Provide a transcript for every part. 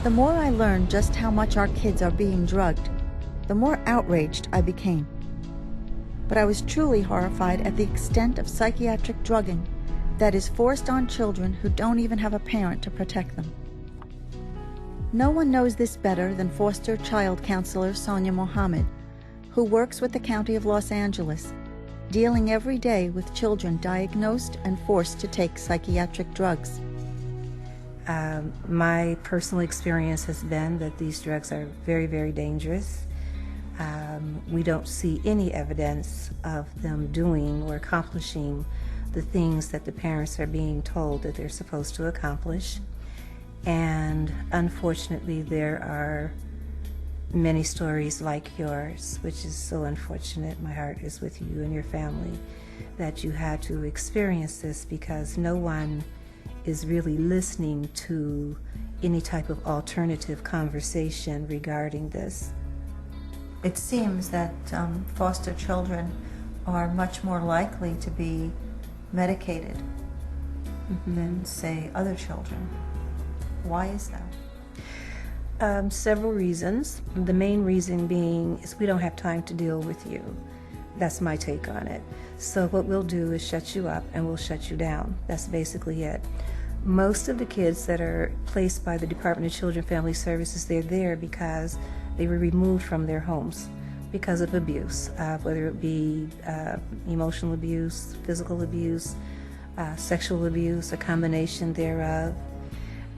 The more I learned just how much our kids are being drugged, the more outraged I became. But I was truly horrified at the extent of psychiatric drugging that is forced on children who don't even have a parent to protect them. No one knows this better than foster child counselor Sonia Mohammed, who works with the County of Los Angeles, dealing every day with children diagnosed and forced to take psychiatric drugs. My personal experience has been that these drugs are very, very dangerous. We don't see any evidence of them doing or accomplishing the things that the parents are being told that they're supposed to accomplish. And unfortunately, there are many stories like yours, which is so unfortunate. My heart is with you and your family that you had to experience this, because no one is really listening to any type of alternative conversation regarding this. It seems that foster children are much more likely to be medicated than, say, other children. Why is that? Several reasons. The main reason being is we don't have time to deal with you. That's my take on it. So what we'll do is shut you up and we'll shut you down. That's basically it. Most of the kids that are placed by the Department of Children and Family Services, they're there because they were removed from their homes because of abuse, whether it be emotional abuse, physical abuse, sexual abuse, a combination thereof.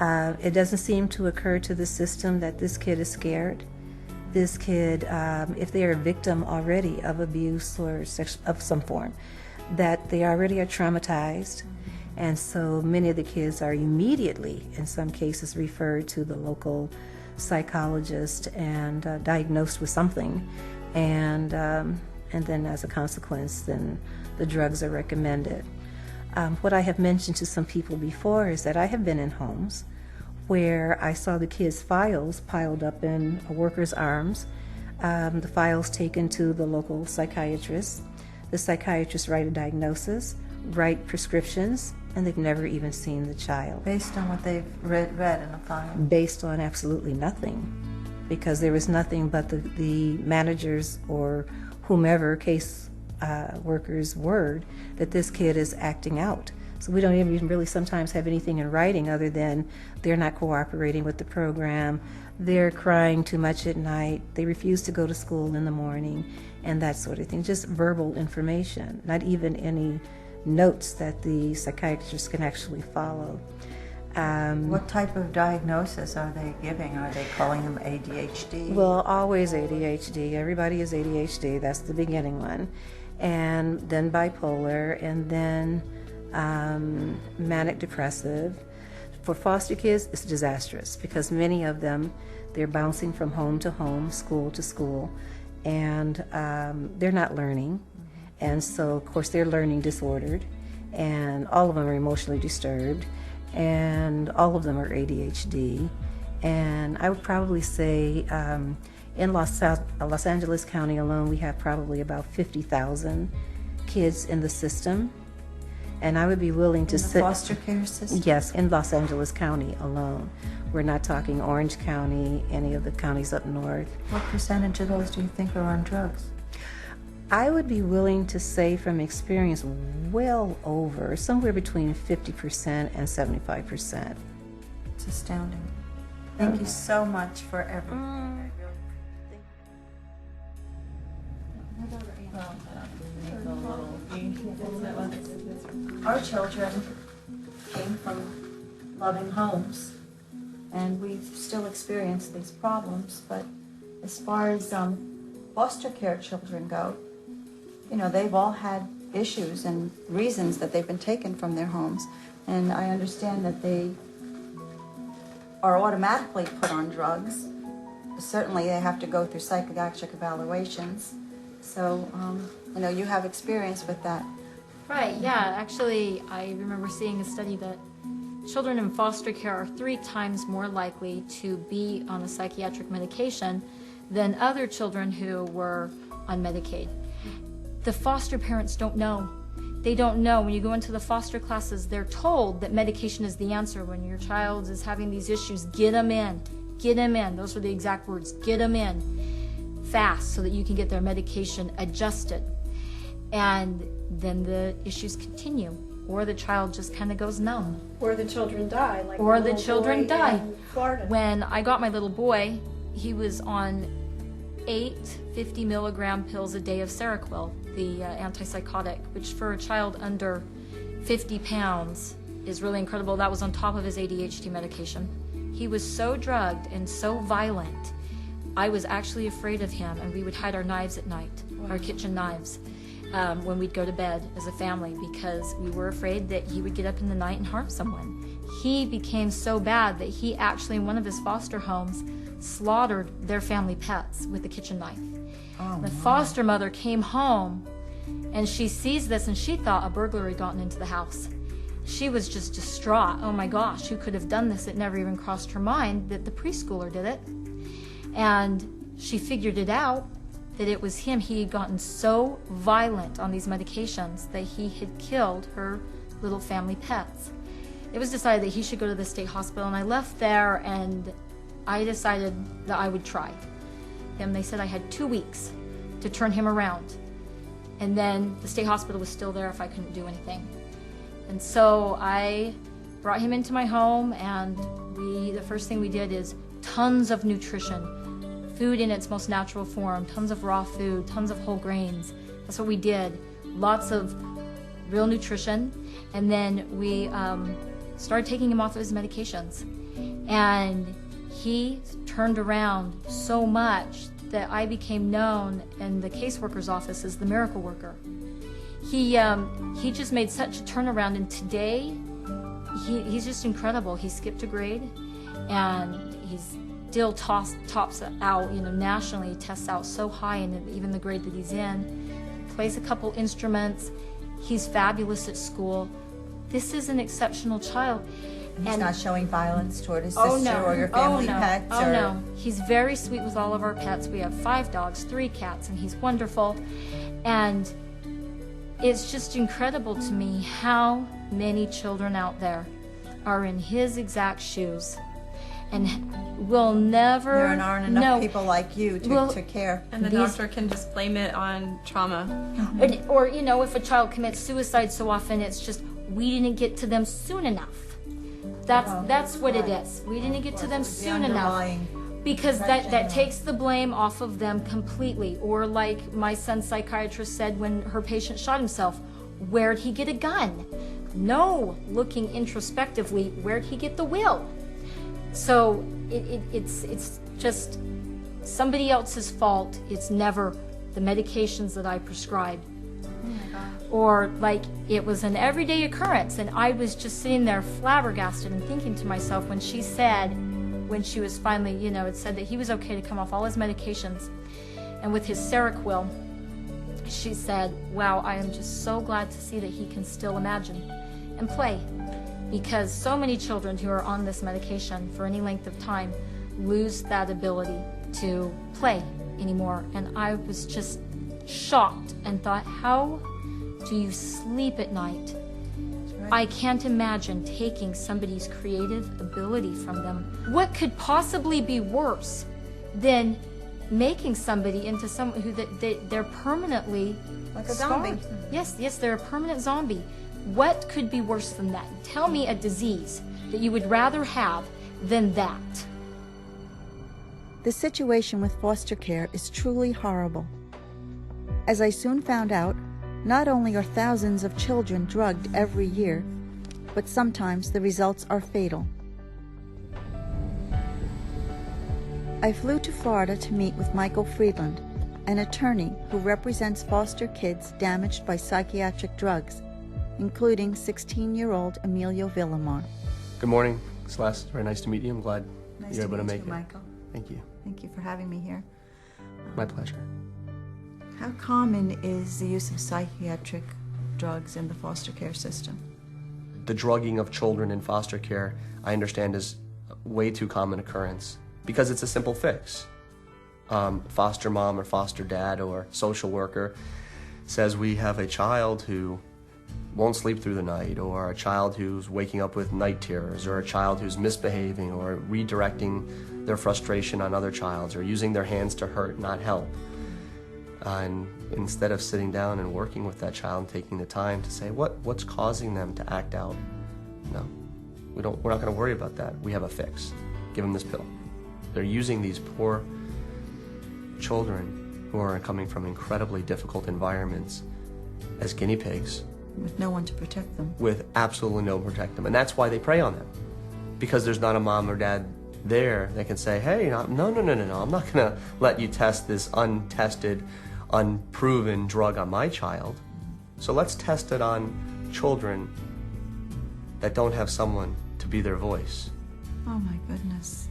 It doesn't seem to occur to the system that this kid is scared. This kid, if they are a victim already of abuse or of some form, that they already are traumatized. And so many of the kids are immediately, in some cases, referred to the local psychologist and diagnosed with something. And then as a consequence, then the drugs are recommended. What I have mentioned to some people before is that I have been in homes where I saw the kids' files piled up in a worker's arms, the files taken to the local psychiatrist. The psychiatrist write a diagnosis, write prescriptions, and they've never even seen the child. Based on what they've read in a file? Based on absolutely nothing, because there was nothing but the manager's or whomever case worker's word that this kid is acting out. So we don't even really sometimes have anything in writing other than they're not cooperating with the program, they're crying too much at night, they refuse to go to school in the morning, and that sort of thing. Just verbal information, not even any notes that the psychiatrist can actually follow. What type of diagnosis are they giving? Are they calling them ADHD? Well, always ADHD. Everybody is ADHD. That's the beginning one. And then bipolar, and then manic depressive. For foster kids, it's disastrous because many of them, they're bouncing from home to home, school to school, and they're not learning. And so, of course, they're learning disordered, and all of them are emotionally disturbed, and all of them are ADHD. And I would probably say in Los Angeles County alone, we have probably about 50,000 kids in the system. And I would be willing to say... In the foster care system? Yes, in Los Angeles County alone. We're not talking Orange County, any of the counties up north. What percentage of those do you think are on drugs? I would be willing to say from experience well over, somewhere between 50% and 75%. It's astounding. Thank you so much for everything. Our children came from loving homes, and we still experience these problems, but as far as foster care children go, you know, they've all had issues and reasons that they've been taken from their homes, and I understand that they are automatically put on drugs. Certainly they have to go through psychiatric evaluations, so you know, you have experience with that. Right, yeah, actually I remember seeing a study that children in foster care are 3 times more likely to be on a psychiatric medication than other children who were on Medicaid. The foster parents don't know. They don't know. When you go into the foster classes, they're told that medication is the answer. When your child is having these issues, get them in. get them in. Those were the exact words, get them in fast so that you can get their medication adjusted. And then the issues continue, or the child just kind of goes numb. Or the children die. Like Or the children die. in Florida. When I got my little boy, he was on 8 50-milligram pills a day of Seroquel, the antipsychotic, which for a child under 50 pounds is really incredible. That was on top of his ADHD medication. He was so drugged and so violent, I was actually afraid of him, and we would hide our knives at night, our kitchen knives, when we'd go to bed as a family, because we were afraid that he would get up in the night and harm someone. He became so bad that he actually, in one of his foster homes, slaughtered their family pets with a kitchen knife. The foster mother came home, and she sees this, and she thought a burglar had gotten into the house. She was just distraught. Oh my gosh, who could have done this? It never even crossed her mind that the preschooler did it. And she figured it out, that it was him. He had gotten so violent on these medications that he had killed her little family pets. It was decided that he should go to the state hospital, and I left there, and I decided that I would try him. They said I had 2 weeks to turn him around, and then the state hospital was still there if I couldn't do anything. And so I brought him into my home, and the first thing we did is tons of nutrition, food in its most natural form, tons of raw food, tons of whole grains. That's what we did. Lots of real nutrition. And then we started taking him off of his medications. And he turned around so much that I became known in the caseworker's office as the miracle worker. He just made such a turnaround, and today he's just incredible. He skipped a grade, and he's still tops out, nationally. He tests out so high, and even the grade that he's in. He plays a couple instruments. He's fabulous at school. This is an exceptional child. He's not showing violence toward his Oh, sister no. or your family pets? Oh, no. He's very sweet with all of our pets. We have 5 dogs, 3 cats, and he's wonderful. And it's just incredible to me how many children out there are in his exact shoes and will never... There aren't enough people like you to care. And the doctor can just blame it on trauma. Or, if a child commits suicide so often, it's just, we didn't get to them soon enough. That's what it is. We didn't get to them soon enough. Because that takes the blame off of them completely. Or like my son's psychiatrist said when her patient shot himself, where'd he get a gun? No, looking introspectively, where'd he get the will? So it's just somebody else's fault. It's never the medications that I prescribed. Or like it was an everyday occurrence, and I was just sitting there flabbergasted and thinking to myself when she said, when she was finally, it said that he was okay to come off all his medications, and with his Seroquel, she said, wow, I am just so glad to see that he can still imagine and play, because so many children who are on this medication for any length of time lose that ability to play anymore. And I was just shocked and thought, how do you sleep at night? I can't imagine taking somebody's creative ability from them. What could possibly be worse than making somebody into someone who they're permanently Like a scarred? zombie. Yes, they're a permanent zombie. What could be worse than that? Tell me a disease that you would rather have than that. The situation with foster care is truly horrible. As I soon found out, not only are thousands of children drugged every year, but sometimes the results are fatal. I flew to Florida to meet with Michael Friedland, an attorney who represents foster kids damaged by psychiatric drugs, including 16-year-old Emilio Villamar. Good morning, Celeste. Very nice to meet you. I'm glad Nice you're to able to meet make you, it. Michael. Thank you. Thank you for having me here. My pleasure. How common is the use of psychiatric drugs in the foster care system? The drugging of children in foster care, I understand, is a way too common occurrence because it's a simple fix. Foster mom or foster dad or social worker says we have a child who won't sleep through the night, or a child who's waking up with night terrors, or a child who's misbehaving or redirecting their frustration on other childs, or using their hands to hurt, not help. And instead of sitting down and working with that child and taking the time to say, what's causing them to act out? No, we're not going to worry about that. We have a fix. Give them this pill. They're using these poor children who are coming from incredibly difficult environments as guinea pigs. With no one to protect them. With absolutely no protect them. And that's why they prey on them. Because there's not a mom or dad there that can say, hey, no, I'm not going to let you test this untested, unproven drug on my child. So let's test it on children that don't have someone to be their voice. Oh my goodness.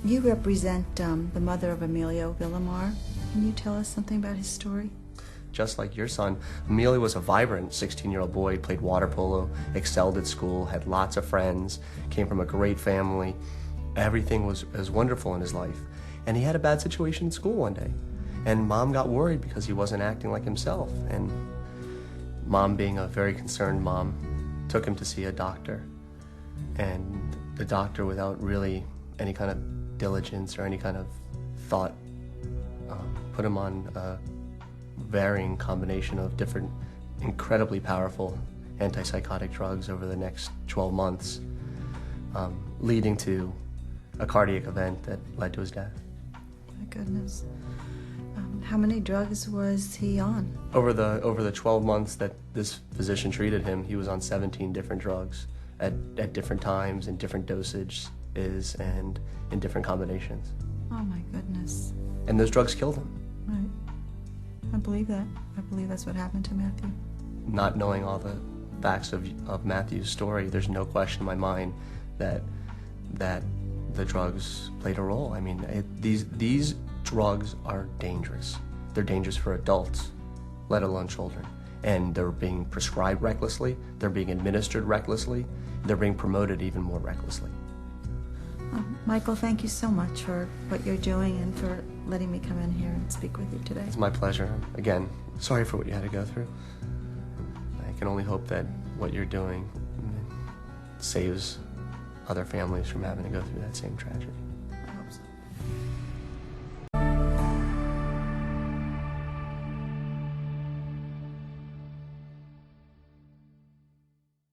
You represent the mother of Emilio Villamar. Can you tell us something about his story? Just like your son, Emilio was a vibrant 16-year-old boy, played water polo, excelled at school, had lots of friends, came from a great family. Everything was wonderful in his life. And he had a bad situation in school one day. And Mom got worried because he wasn't acting like himself. And Mom, being a very concerned mom, took him to see a doctor. And the doctor, without really any kind of diligence or any kind of thought, put him on a varying combination of different incredibly powerful antipsychotic drugs over the next 12 months, leading to a cardiac event that led to his death. My goodness. How many drugs was he on? Over the 12 months that this physician treated him, he was on 17 different drugs at different times, in different dosages, and in different combinations. Oh my goodness. And those drugs killed him. Right. I believe that. I believe that's what happened to Matthew. Not knowing all the facts of Matthew's story, there's no question in my mind that the drugs played a role. I mean, these drugs are dangerous. They're dangerous for adults, let alone children. And they're being prescribed recklessly, they're being administered recklessly, they're being promoted even more recklessly. Michael, thank you so much for what you're doing and for letting me come in here and speak with you today. It's my pleasure. Again, sorry for what you had to go through. I can only hope that what you're doing saves other families from having to go through that same tragedy. I hope so.